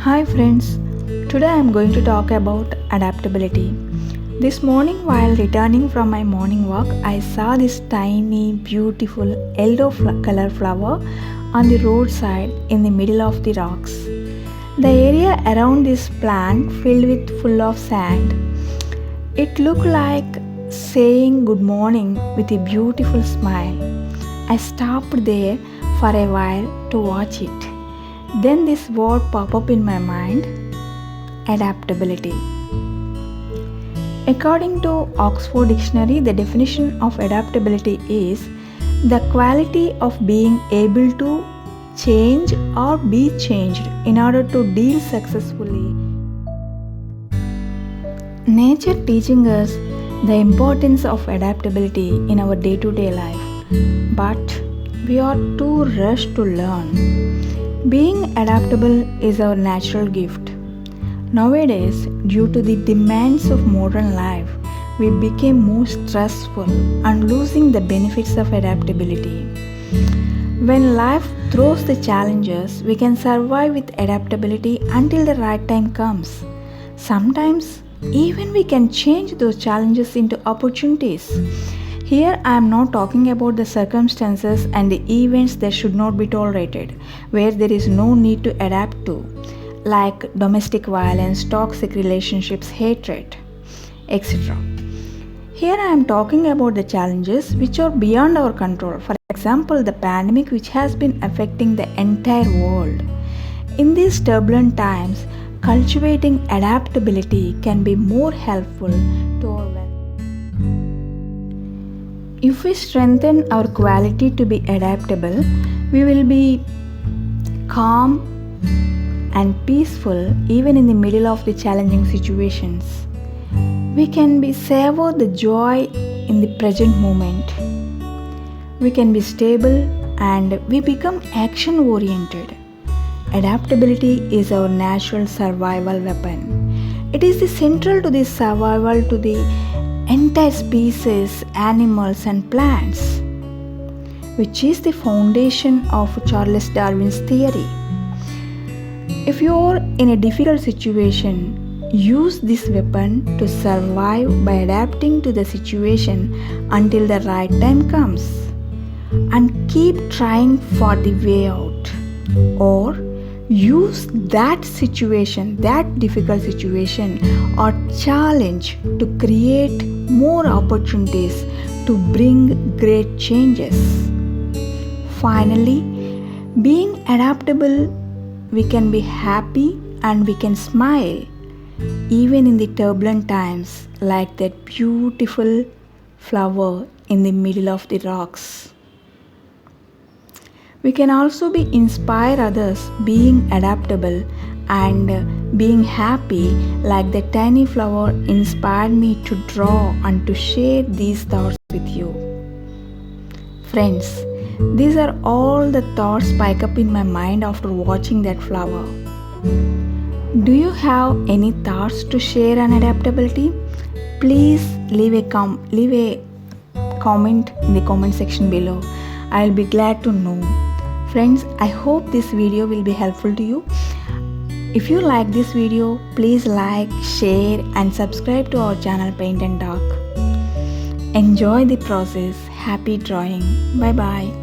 Hi friends, today I am going to talk about adaptability. This morning, while returning from my morning walk, I saw this tiny, beautiful yellow color flower on the roadside in the middle of the rocks. The area around this plant filled with full of sand. It looked like saying good morning with a beautiful smile. I stopped there for a while to watch it. Then this word popped up in my mind: adaptability. According to Oxford Dictionary, the definition of adaptability is the quality of being able to change or be changed in order to deal successfully. Nature teaching us the importance of adaptability in our day-to-day life, but we are too rushed to learn. Being adaptable is our natural gift. Nowadays, due to the demands of modern life, we became more stressful and losing the benefits of adaptability. When life throws the challenges, we can survive with adaptability until the right time comes. Sometimes, even we can change those challenges into opportunities. Here I am not talking about the circumstances and the events that should not be tolerated, where there is no need to adapt to, like domestic violence, toxic relationships, hatred, etc. Here I am talking about the challenges which are beyond our control. For example, the pandemic which has been affecting the entire world. In these turbulent times, cultivating adaptability can be more helpful to our well. If we strengthen our quality to be adaptable, we will be calm and peaceful even in the middle of the challenging situations. We can be savor the joy in the present moment. We can be stable and we become action oriented. Adaptability is our natural survival weapon. It is the central to the survival to the entire species, animals and plants, which is the foundation of Charles Darwin's theory. If you are in a difficult situation, use this weapon to survive by adapting to the situation until the right time comes, and keep trying for the way out. Or use that situation, that difficult situation or challenge to create more opportunities to bring great changes. Finally, being adaptable, we can be happy and we can smile even in the turbulent times, like that beautiful flower in the middle of the rocks. We can also be inspire others being adaptable and being happy, like the tiny flower inspired me to draw and to share these thoughts with you. Friends, these are all the thoughts spike up in my mind after watching that flower. Do you have any thoughts to share on adaptability? Please leave a comment in the comment section below. I'll be glad to know. Friends, I hope this video will be helpful to you. If you like this video, please like, share and subscribe to our channel Paint and Talk. Enjoy the process. Happy drawing. Bye bye.